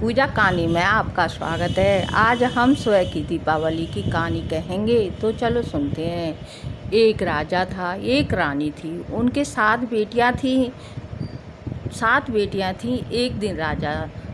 पूजा कहानी में आपका स्वागत है। आज हम स्वयं की दीपावली की कहानी कहेंगे, तो चलो सुनते हैं। एक राजा था, एक रानी थी, उनके 7 बेटियां थीं। एक दिन राजा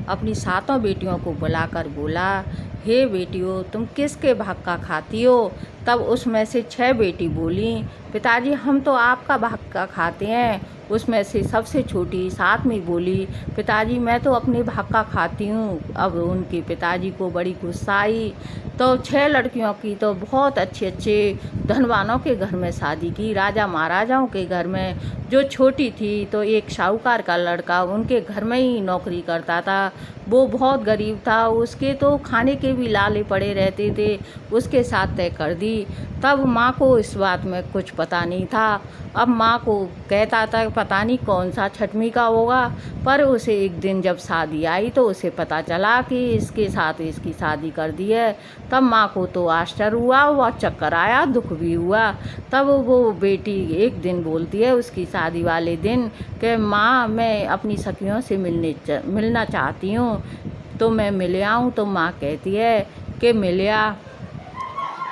अपनी 7 बेटियों को बुलाकर बोला, हे बेटियों, तुम किसके भक्का खाती हो? तब उसमें से 6 बेटी बोली, पिताजी हम तो आपका भक्का खाते हैं। उसमें से सबसे छोटी 7वीं बोली, पिताजी मैं तो अपने भक्का खाती हूँ। अब उनके पिताजी को बड़ी गुस्सा आई, तो 6 लड़कियों की तो बहुत अच्छे अच्छे धनवानों के घर में शादी की, राजा महाराजाओं के घर में। जो छोटी थी तो एक साहूकार का लड़का उनके घर में ही नौकरी करता था। वो बहुत गरीब था, उसके तो खाने के भी लाले पड़े रहते थे। उसके साथ तय कर दी। तब माँ को इस बात में कुछ पता नहीं था। अब माँ को कहता था पता नहीं कौन सा 6वीं का होगा, पर उसे एक दिन जब शादी आई तो उसे पता चला कि इसके साथ इसकी शादी कर दी है। तब माँ को तो आश्चर्य हुआ, वह चक्कर आया, दुख भी हुआ। तब वो बेटी एक दिन बोलती है उसकी शादी वाले दिन कि माँ मैं अपनी सखियों से मिलना चाहती हूँ, तो मैं मिल आऊँ? तो माँ कहती है कि मिल आ।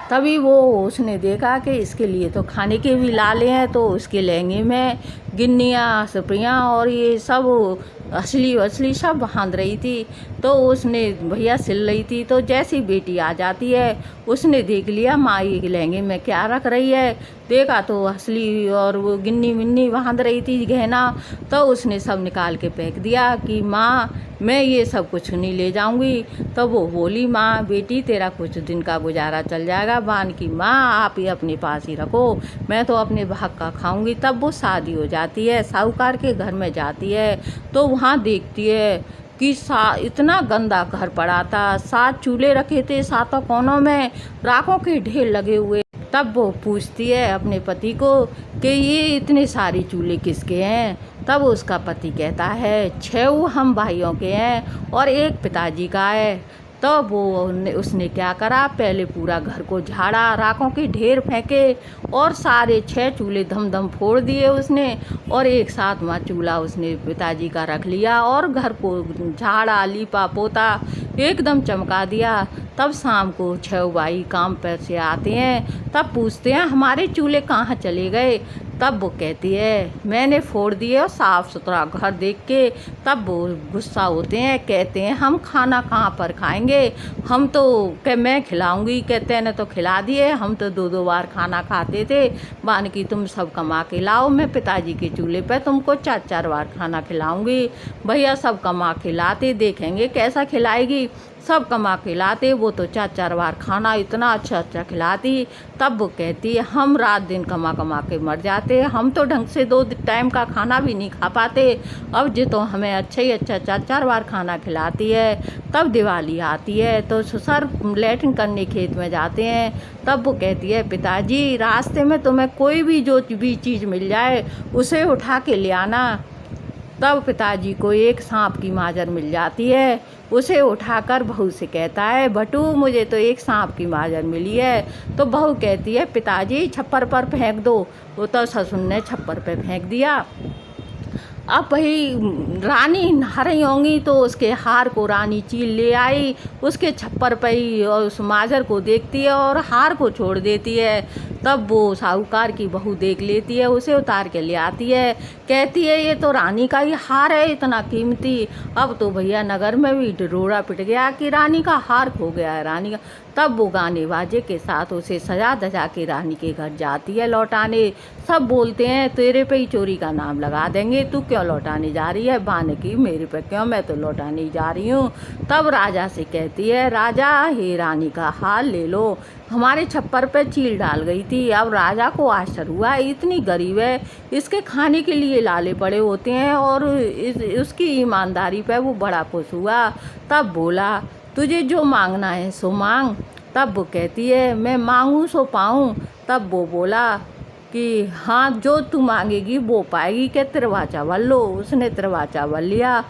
तभी वो उसने देखा कि इसके लिए तो खाने के भी लाले हैं, तो उसके लहंगे में गिन्नियाँ सपरियाँ और ये सब असली सब बांध रही थी। तो उसने भैया सिल रही थी, तो जैसी बेटी आ जाती है उसने देख लिया माँ ये लहंगे में क्या रख रही है। देखा तो असली और वो गिन्नी मिन्नी बांध रही थी गहना। तो उसने सब निकाल के फेंक दिया कि माँ मैं ये सब कुछ नहीं ले जाऊंगी। तो वो बोली, माँ बेटी तेरा कुछ दिन का गुजारा चल जाएगा, बान की माँ आप ही अपने पास ही रखो, मैं तो अपने भाग का खाऊंगी। तब वो शादी हो जाती है, साहूकार के घर में जाती है, तो वहाँ देखती है कि इतना गंदा घर पड़ा था। 7 चूल्हे रखे थे, 7 कोनों में राखों के ढेर लगे हुए। तब वो पूछती है अपने पति को कि ये इतने सारे चूल्हे किसके हैं? तब उसका पति कहता है 6 हम भाइयों के हैं और एक पिताजी का है। तो उसने क्या करा, पहले पूरा घर को झाड़ा, राखों के ढेर फेंके और सारे 6 चूल्हे धम धम फोड़ दिए उसने, और एक 7वां चूल्हा उसने पिताजी का रख लिया और घर को झाड़ा लीपा पोता एकदम चमका दिया। तब शाम को 6 भाई काम पर से आते हैं, तब पूछते हैं हमारे चूल्हे कहाँ चले गए? तब वो कहती है मैंने फोड़ दिए, और साफ़ सुथरा घर देख के तब वो गुस्सा होते हैं, कहते हैं हम खाना कहाँ पर खाएंगे, हम तो मैं खिलाऊंगी, कहते हैं ने तो खिला दिए, हम तो 2-2 बार खाना खाते थे, बान की तुम सब कमा के लाओ, मैं पिताजी के चूल्हे पे तुमको 4-4 बार खाना खिलाऊंगी। भैया सब कमा के लाते, देखेंगे कैसा खिलाएगी। सब कमा के लाते, वो तो 4-4 बार खाना इतना अच्छा अच्छा खिलाती। तब वो कहती है हम रात दिन कमा कमा के मर जाते, हम तो ढंग से 2 टाइम का खाना भी नहीं खा पाते, अब जो तो हमें अच्छा ही अच्छा 4-4 बार खाना खिलाती है। तब दिवाली आती है तो ससुर लैट्रिन करने खेत में जाते हैं। तब वो कहती है पिताजी रास्ते में तुम्हें कोई भी जो भी चीज़ मिल जाए उसे उठा के ले आना। तब पिताजी को एक सांप की माजर मिल जाती है, उसे उठाकर बहू से कहता है बटू मुझे तो एक सांप की माजर मिली है। तो बहू कहती है पिताजी छप्पर पर फेंक दो। वो तो ससुर ने छप्पर पर फेंक दिया। अब भाई रानी नहा रही होंगी तो उसके हार को रानी चील ले आई, उसके छप्पर पर ही, और उस माजर को देखती है और हार को छोड़ देती है। तब वो साहूकार की बहू देख लेती है, उसे उतार के ले आती है, कहती है ये तो रानी का ही हार है इतना कीमती। अब तो भैया नगर में भी रोड़ा पिट गया कि रानी का हार खो गया है, रानी का। तब वो गाने बाजे के साथ उसे सजा धजा के रानी के घर जाती है लौटाने। सब बोलते हैं तेरे पे ही चोरी का नाम लगा देंगे, तू क्यों लौटाने जा रही है? बाने की मेरे पे क्यों, मैं तो लौटाने जा रही हूँ। तब राजा से कहती है राजा हे रानी का हार ले लो, हमारे छप्पर पे चील डाल गई थी। अब राजा को आश्चर्य हुआ, इतनी गरीब है, इसके खाने के लिए लाले पड़े होते हैं, और उसकी ईमानदारी पे वो बड़ा खुश हुआ। तब बोला तुझे जो मांगना है सो मांग। तब वो कहती है मैं मांगूँ सो पाऊँ। तब वो बोला कि हाँ जो तू मांगेगी वो पाएगी, कि तिरवा चावल लो। उसने तिरवा चावल लिया।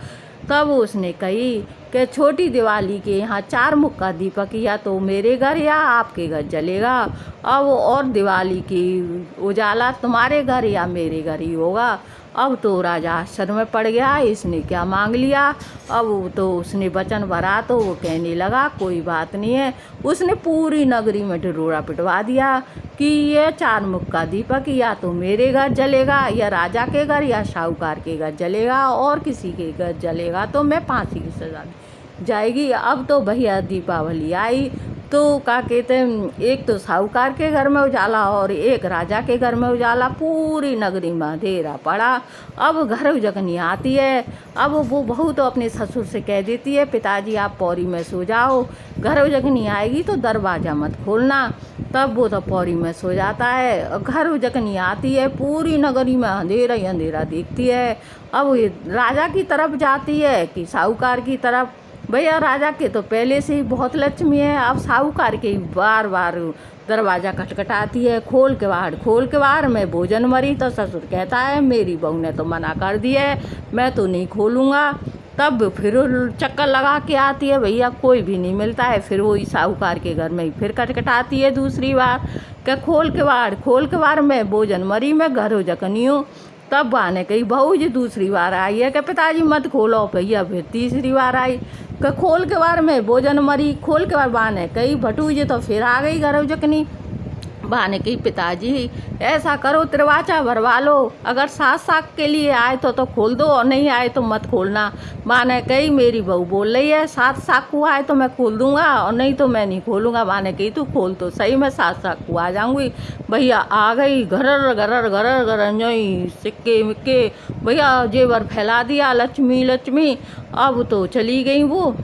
तब उसने कही कि छोटी दिवाली के यहाँ 4 मुख का दीपक या तो मेरे घर या आपके घर जलेगा, अब और दिवाली की उजाला तुम्हारे घर या मेरे घर ही होगा। अब तो राजा आश्चर्य में पड़ गया, इसने क्या मांग लिया। अब तो उसने वचन भरा तो वो कहने लगा कोई बात नहीं है। उसने पूरी नगरी में ढिढोरा पिटवा दिया कि ये 4 मुख का दीपक या तो मेरे घर जलेगा, या राजा के घर, या साहूकार के घर जलेगा, और किसी के घर जलेगा तो मैं फांसी की सजा जाएगी। अब तो भैया दीपावली आई तो क्या कहते हैं, एक तो साहूकार के घर में उजाला और एक राजा के घर में उजाला, पूरी नगरी में अंधेरा पड़ा। अब घर उजगनी आती है। अब वो बहू तो अपने ससुर से कह देती है पिताजी आप पौरी में सो जाओ, घर उजगनी आएगी तो दरवाज़ा मत खोलना। तब वो तो पौरी में सो जाता है। घर उजगनी आती है, पूरी नगरी में अंधेरा ही अंधेरा दिखती है। अब ये राजा की तरफ जाती है कि साहूकार की तरफ। भैया राजा के तो पहले से ही बहुत लक्ष्मी है, अब साहूकार के बार बार दरवाज़ा खटखटाती है, खोल के बाहर मैं भोजन मरी। तो ससुर कहता है मेरी बहू ने तो मना कर दिया है, मैं तो नहीं खोलूँगा। तब फिर चक्कर लगा के आती है, भैया कोई भी नहीं मिलता है। फिर वही साहूकार के घर में ही फिर खटखटाती है दूसरी बार कि खोल के बाहर मैं भोजन मरी, मैं घर उजकनी हूँ। तब बाने कही बहू जी दूसरी बार आई है कि पिताजी मत खोलो। भैया फिर तीसरी बार आई कि खोल के बार में भोजन मरी, खोल के बार बाने कही भटू जी तो फिर आ गई घर उजकनी। बहाने की पिताजी ऐसा करो दरवाजा भरवा लो, अगर 7 साक के लिए आए तो खोल दो और नहीं आए तो मत खोलना। बहाने कही मेरी बहू बोल रही है 7 साक को आए तो मैं खोल दूंगा और नहीं तो मैं नहीं खोलूंगा। बहाने कही तू खोल तो सही, मैं 7 साक को आ जाऊंगी। भैया आ गई, घरर जोई सिक्के मिक्के भैया जेवर फैला दिया, लक्ष्मी लक्ष्मी। अब तो चली गई वो।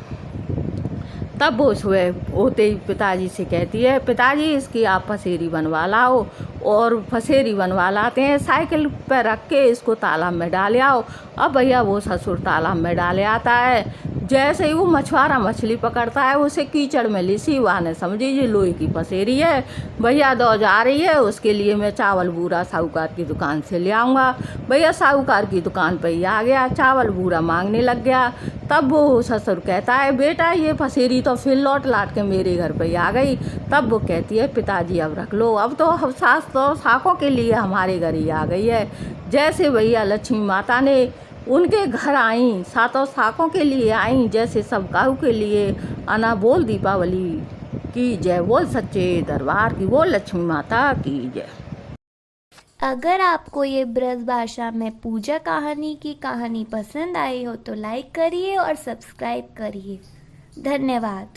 तब वो सुबह होते ही पिताजी से कहती है पिताजी इसकी आप पसेरी बनवा लाओ, और पसेरी बनवा लाते हैं, साइकिल पर रख के इसको तालाब में डाल आओ। अब भैया वो ससुर तालाब में डाले आता है। जैसे ही वो मछुआरा मछली पकड़ता है उसे कीचड़ में लिसी, वाने समझी जी लोहे की पसेरी है। भैया दो जा रही है, उसके लिए मैं चावल बूरा साहूकार की दुकान से ले आऊँगा। भैया साहूकार की दुकान पर ही आ गया, चावल बूरा मांगने लग गया। तब वो ससुर कहता है बेटा ये पसेरी तो फिर लौट लाट के मेरे घर पर ही आ गई। तब वो कहती है पिताजी अब रख लो, अब तो हम सास तो साकों के लिए हमारे घर ही आ गई है। जैसे भैया लक्ष्मी माता ने उनके घर आई, सातों साकों के लिए आई, जैसे सब काहू के लिए आना। बोल दीपावली की जय, बोल सच्चे दरबार की, बोल लक्ष्मी माता की जय। अगर आपको ये ब्रज भाषा में पूजा कहानी की कहानी पसंद आई हो तो लाइक करिए और सब्सक्राइब करिए। धन्यवाद।